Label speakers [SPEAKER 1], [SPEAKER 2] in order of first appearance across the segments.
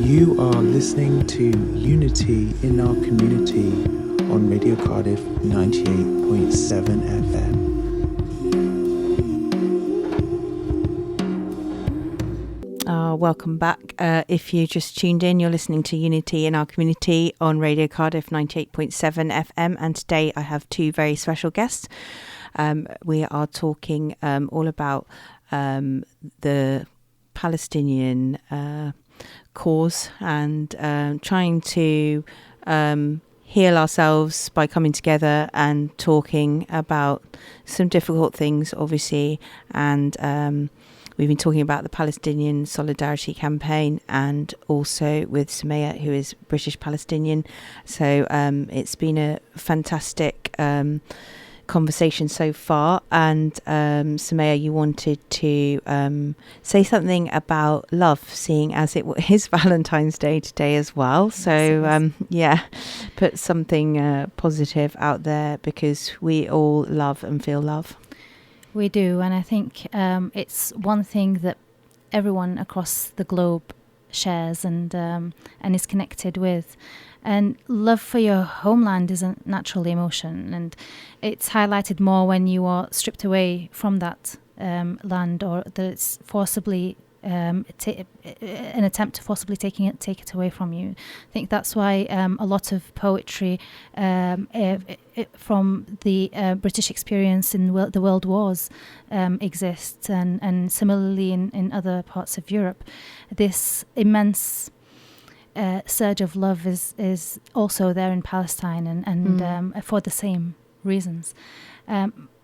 [SPEAKER 1] You are listening to Unity in Our Community on Radio Cardiff 98.7 FM.
[SPEAKER 2] Welcome back. If you just tuned in, you're listening to Unity in Our Community on Radio Cardiff 98.7 FM, and today I have two very special guests. We are talking all about the Palestinian cause and trying to heal ourselves by coming together and talking about some difficult things, obviously, and we've been talking about the Palestinian Solidarity Campaign and also with Sumayya, who is British Palestinian. So it's been a fantastic conversation so far. And Sumayya, you wanted to say something about love, seeing as it is Valentine's Day today as well. So put something positive out there, because we all love and feel love.
[SPEAKER 3] We do, and I think it's one thing that everyone across the globe shares and is connected with. And love for your homeland is a natural emotion, and it's highlighted more when you are stripped away from that land, or that it's forcibly an attempt to forcibly take it away from you. I think that's why a lot of poetry from the British experience in the World Wars exists, and similarly in other parts of Europe. This immense surge of love is also there in Palestine, and for the same reasons.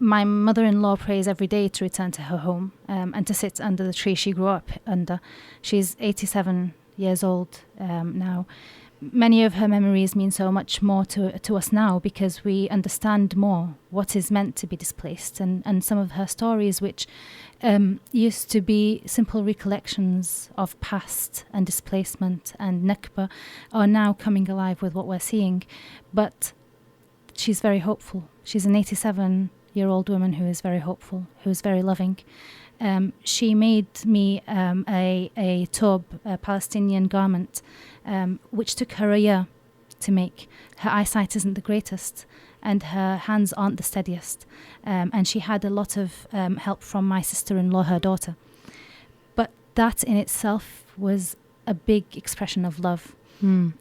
[SPEAKER 3] My mother-in-law prays every day to return to her home and to sit under the tree she grew up under. She's 87 years old now. Many of her memories mean so much more to us now, because we understand more what is meant to be displaced, and some of her stories, which used to be simple recollections of past and displacement and Nakba, are now coming alive with what we're seeing. But she's very hopeful. She's an 87-year-old woman who is very hopeful, who is very loving. She made me a tob, a Palestinian garment, which took her a year to make. Her eyesight isn't the greatest, and her hands aren't the steadiest. And she had a lot of help from my sister-in-law, her daughter. But that in itself was a big expression of love. And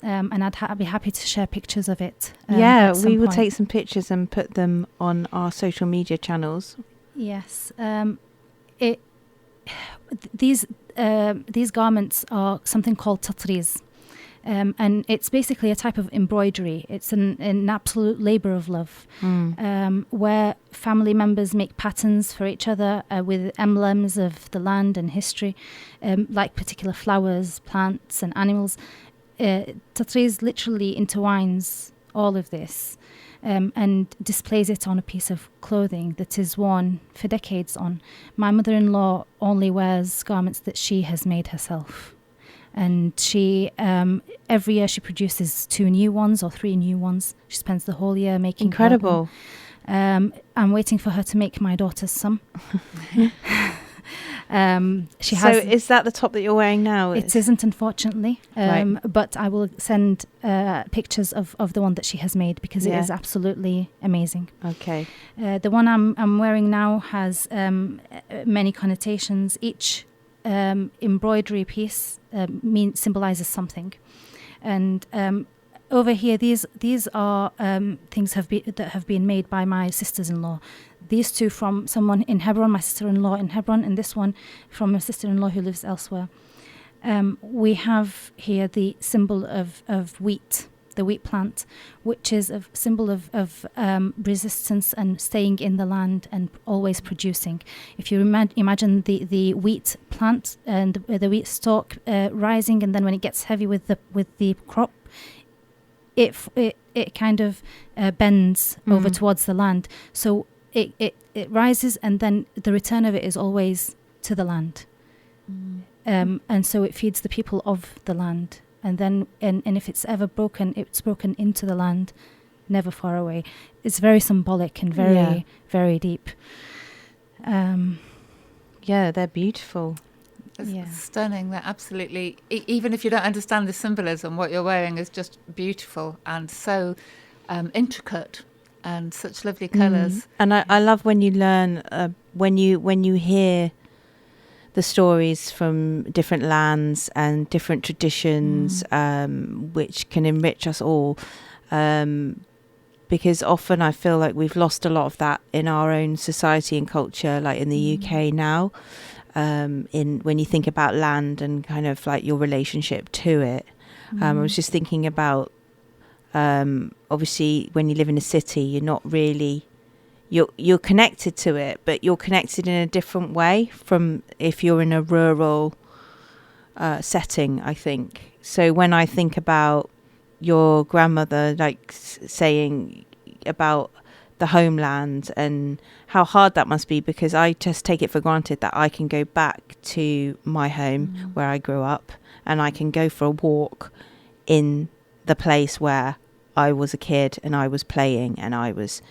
[SPEAKER 3] I'd be happy to share pictures of it.
[SPEAKER 2] We will take some pictures and put them on our social media channels.
[SPEAKER 3] Yes. These garments are something called tatriz. And it's basically a type of embroidery. It's an absolute labour of love, where family members make patterns for each other with emblems of the land and history, like particular flowers, plants and animals. Tatriz literally intertwines all of this and displays it on a piece of clothing that is worn for decades on. My mother-in-law only wears garments that she has made herself. And she, every year she produces 2 new ones or 3 new ones. She spends the whole year making
[SPEAKER 2] Incredible.
[SPEAKER 3] I'm waiting for her to make my daughter's some. She has.
[SPEAKER 2] So is that the top that you're wearing now?
[SPEAKER 3] It isn't, unfortunately.
[SPEAKER 2] Right.
[SPEAKER 3] But I will send pictures of the one that she has made, because it is absolutely amazing.
[SPEAKER 2] Okay.
[SPEAKER 3] The one I'm wearing now has many connotations. Each embroidery piece symbolizes something, and over here these are things that have been made by my sisters-in-law. These 2 from someone in Hebron, my sister-in-law in Hebron, and this one from a sister-in-law who lives elsewhere. We have here the symbol of wheat, the wheat plant, which is a symbol of resistance and staying in the land and always producing. If you imagine the wheat plant and the wheat stalk rising, and then when it gets heavy with the crop, it kind of bends over towards the land. So it rises, and then the return of it is always to the land. And so it feeds the people of the land. And then, and if it's ever broken, it's broken into the land never far away. It's very symbolic and very, very deep.
[SPEAKER 2] Yeah, they're beautiful.
[SPEAKER 4] It's stunning. They're absolutely, even if you don't understand the symbolism, what you're wearing is just beautiful and so intricate and such lovely colours.
[SPEAKER 2] And I love when you learn, when you hear the stories from different lands and different traditions, which can enrich us all. Because often I feel like we've lost a lot of that in our own society and culture, like in the UK now. When you think about land and kind of like your relationship to it. I was just thinking about, obviously when you live in a city, you're not really, you're connected to it, but you're connected in a different way from if you're in a rural setting, I think. So when I think about your grandmother, like saying about the homeland and how hard that must be, because I just take it for granted that I can go back to my home where I grew up and I can go for a walk in the place where I was a kid and I was playing and I was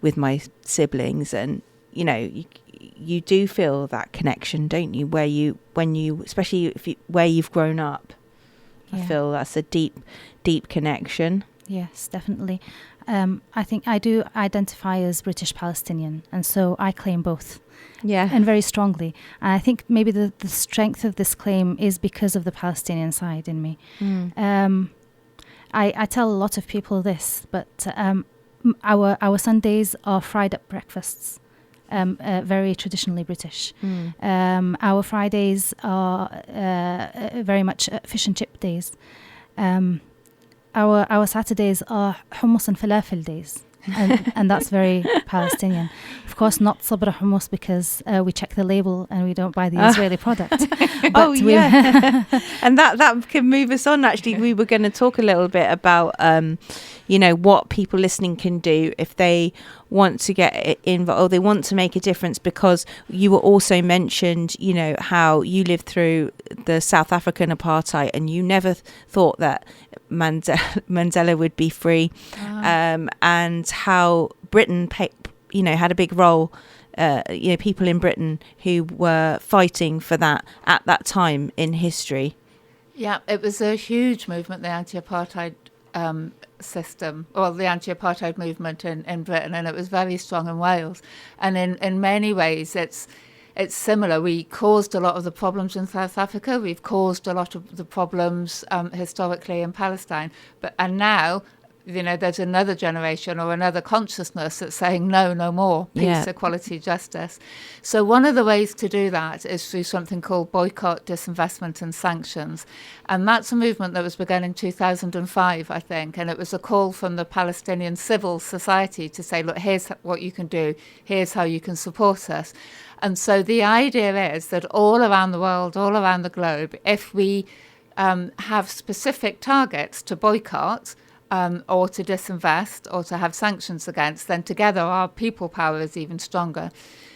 [SPEAKER 2] with my siblings, and you know, you do feel that connection, don't you, when you especially where you've grown up. I feel that's a deep connection. Yes,
[SPEAKER 3] definitely. I think I do identify as British Palestinian, and so I claim both. Yeah. And very strongly. And I think maybe the strength of this claim is because of the Palestinian side in me. I tell a lot of people this, but our Sundays are fried up breakfasts. Very traditionally British. Our Fridays are very much fish and chip days. Our Saturdays are hummus and falafel days, and that's very Palestinian. Of course, not sabra hummus, because we check the label and we don't buy the Israeli product.
[SPEAKER 2] And that can move us on. Actually, we were going to talk a little bit about what people listening can do if they want to get involved or they want to make a difference, because you were also mentioned, how you lived through the South African apartheid and you never thought that Mandela would be free, and how Britain had a big role, people in Britain who were fighting for that at that time in history.
[SPEAKER 4] Yeah, it was a huge movement, the anti-apartheid system, or the anti-apartheid movement in Britain, and it was very strong in Wales. And in many ways, it's similar. We caused a lot of the problems in South Africa. We've caused a lot of the problems historically in Palestine. And now, there's another generation or another consciousness that's saying no more, peace, equality, justice. So one of the ways to do that is through something called boycott, disinvestment and sanctions. And that's a movement that was begun in 2005, I think. And it was a call from the Palestinian civil society to say, look, here's what you can do. Here's how you can support us. And so the idea is that all around the world, all around the globe, if we have specific targets to boycott, or to disinvest or to have sanctions against, then together our people power is even stronger.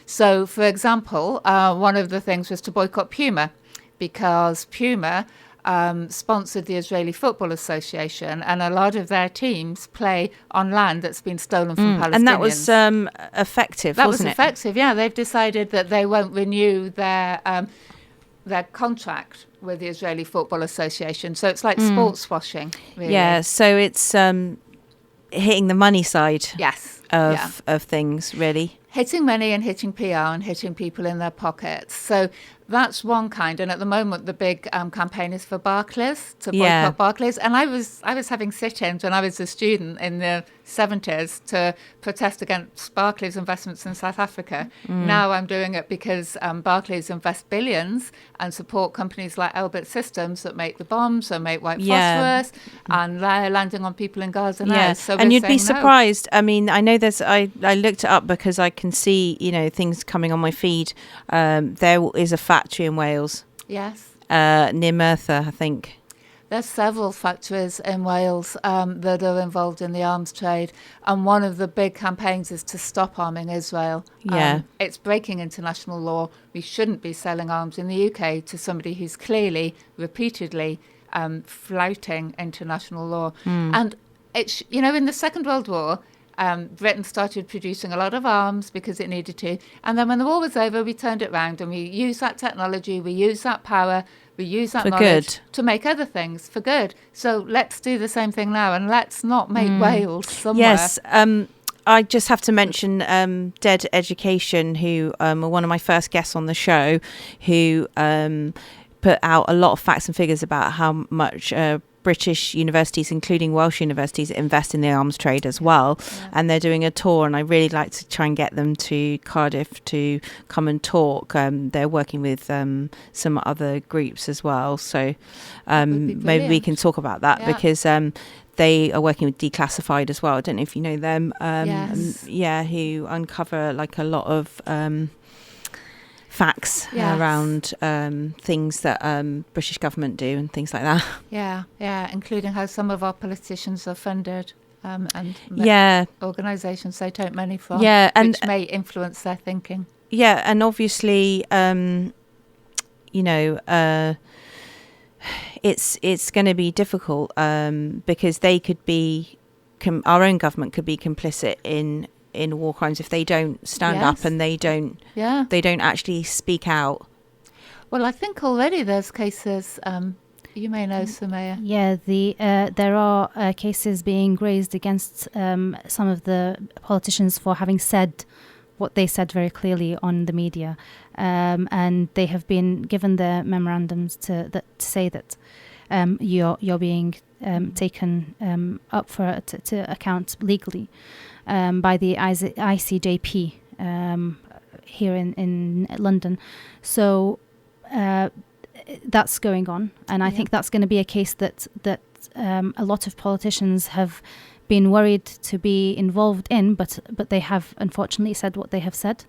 [SPEAKER 4] So, for example, one of the things was to boycott Puma, because Puma sponsored the Israeli Football Association, and a lot of their teams play on land that's been stolen from Palestinians.
[SPEAKER 2] And that was effective, wasn't it?
[SPEAKER 4] That was effective, yeah. They've decided that they won't renew their contract with the Israeli Football Association. So it's like sports washing, really.
[SPEAKER 2] Yeah, so it's hitting the money side of things, really.
[SPEAKER 4] Hitting money and hitting PR and hitting people in their pockets. So that's one kind. And at the moment, the big campaign is for Barclays, to boycott Barclays. And I was having sit-ins when I was a student in the 70s to protest against Barclays investments in South Africa. Now I'm doing it because Barclays invest billions and support companies like Elbit Systems that make the bombs and make white phosphorus, and they're landing on people in Gaza now. So
[SPEAKER 2] and you'd be surprised. I mean, I know I looked it up because I can see, things coming on my feed. There is a factory in Wales.
[SPEAKER 4] Yes.
[SPEAKER 2] Near Merthyr, I think.
[SPEAKER 4] There's several factories in Wales that are involved in the arms trade, and one of the big campaigns is to stop arming Israel. It's breaking international law. We shouldn't be selling arms in the UK to somebody who's clearly, repeatedly flouting international law. And in the Second World War, Britain started producing a lot of arms because it needed to. And then when the war was over, we turned it round and we used that technology, we used that power, we used that knowledge to make other things for good. So let's do the same thing now, and let's not make Wales somewhere.
[SPEAKER 2] Yes. I just have to mention Dead Education, who were one of my first guests on the show, who put out a lot of facts and figures about how much British universities, including Welsh universities, invest in the arms trade as well. Yeah. And they're doing a tour, and I really like to try and get them to Cardiff to come and talk. They're working with some other groups as well. So maybe we can talk about that, because they are working with Declassified as well. I don't know if you know them.
[SPEAKER 4] Yes.
[SPEAKER 2] Who uncover like a lot of facts around things that British government do and things like that.
[SPEAKER 4] Yeah, including how some of our politicians are funded and organisations they take money from, which may influence their thinking.
[SPEAKER 2] Yeah, and obviously, it's going to be difficult because they could be, our own government could be complicit in war crimes if they don't stand up and they don't actually speak out.
[SPEAKER 4] Well, I think already there's cases, you may know, Sumayya.
[SPEAKER 3] Yeah, there are cases being raised against some of the politicians for having said what they said very clearly on the media, and they have been given their memorandums to say that you're being taken up to account legally by the ICJP here in London. So that's going on, and I think that's going to be a case that a lot of politicians have been worried to be involved in, but they have unfortunately said what they have said.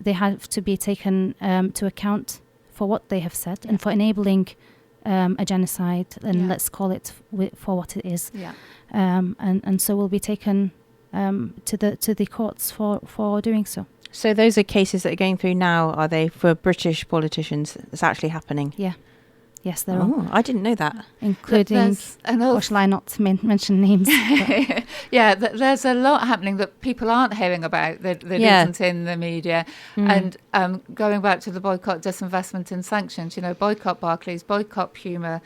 [SPEAKER 3] They have to be taken to account for what they have said and for enabling a genocide, and let's call it for what it is. And so will be taken to the courts for doing so.
[SPEAKER 2] So those are cases that are going through now, are they, for British politicians? It's actually happening?
[SPEAKER 3] Yeah. Yes, there are.
[SPEAKER 2] I didn't know that.
[SPEAKER 3] Including, or shall I not mention names?
[SPEAKER 4] There's a lot happening that people aren't hearing about that isn't in the media. And going back to the boycott, disinvestment and sanctions, boycott Barclays, boycott Puma,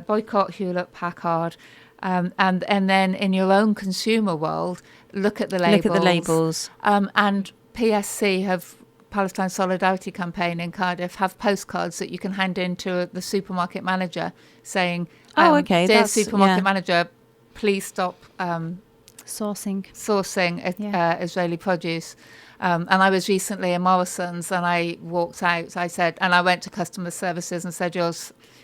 [SPEAKER 4] boycott Hewlett-Packard, and then in your own consumer world, look at the labels. And PSC have Palestine Solidarity Campaign in Cardiff have postcards that you can hand in to the supermarket manager saying, dear supermarket manager, please stop sourcing Israeli produce. And I was recently in Morrison's and I walked out, and I went to customer services and said, you're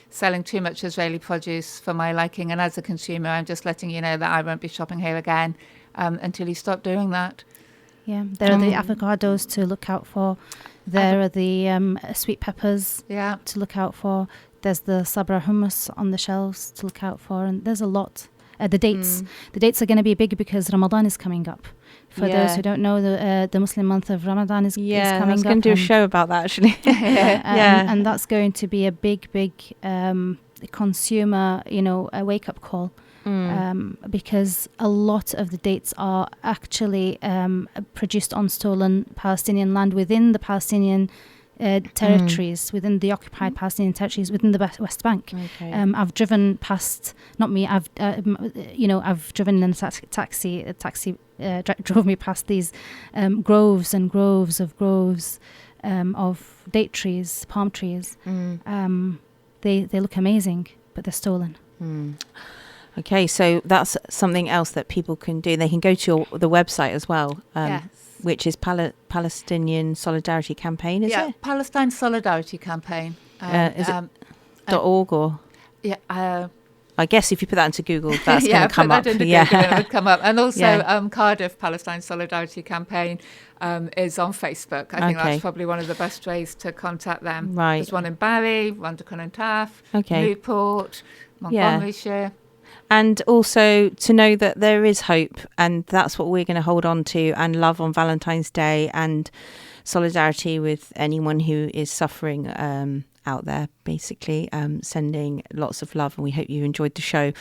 [SPEAKER 4] selling too much Israeli produce for my liking, and as a consumer I'm just letting you know that I won't be shopping here again until you stop doing that.
[SPEAKER 3] Yeah, there are the avocados to look out for. There are the sweet peppers to look out for. There's the sabra hummus on the shelves to look out for. And there's a lot. The dates. The dates are going to be big because Ramadan is coming up. For those who don't know, the Muslim month of Ramadan is coming up. I was
[SPEAKER 2] going to do a show about that, actually.
[SPEAKER 3] And that's going to be a big consumer, a wake-up call. Because a lot of the dates are actually produced on stolen Palestinian land within the Palestinian territories, within the occupied Palestinian territories, within the West Bank.
[SPEAKER 2] Okay.
[SPEAKER 3] I've driven past, not me, I've driven in a taxi. A taxi drove me past these groves and groves of date trees, palm trees. They look amazing, but they're stolen.
[SPEAKER 2] Okay, so that's something else that people can do. They can go to the website as well, which is Palestinian Solidarity Campaign, is it?
[SPEAKER 4] Palestine Solidarity Campaign.
[SPEAKER 2] Is it .org or?
[SPEAKER 4] Yeah.
[SPEAKER 2] I guess if you put that into Google, that's going to come up.
[SPEAKER 4] Google, it would come up. And also Cardiff Palestine Solidarity Campaign is on Facebook. I think that's probably one of the best ways to contact them.
[SPEAKER 2] Right.
[SPEAKER 4] There's one in Barry, Rondacon and Taff, Newport, Montgomeryshire.
[SPEAKER 2] And also to know that there is hope, and that's what we're going to hold on to and love on Valentine's Day, and solidarity with anyone who is suffering out there, basically, sending lots of love. And we hope you enjoyed the show.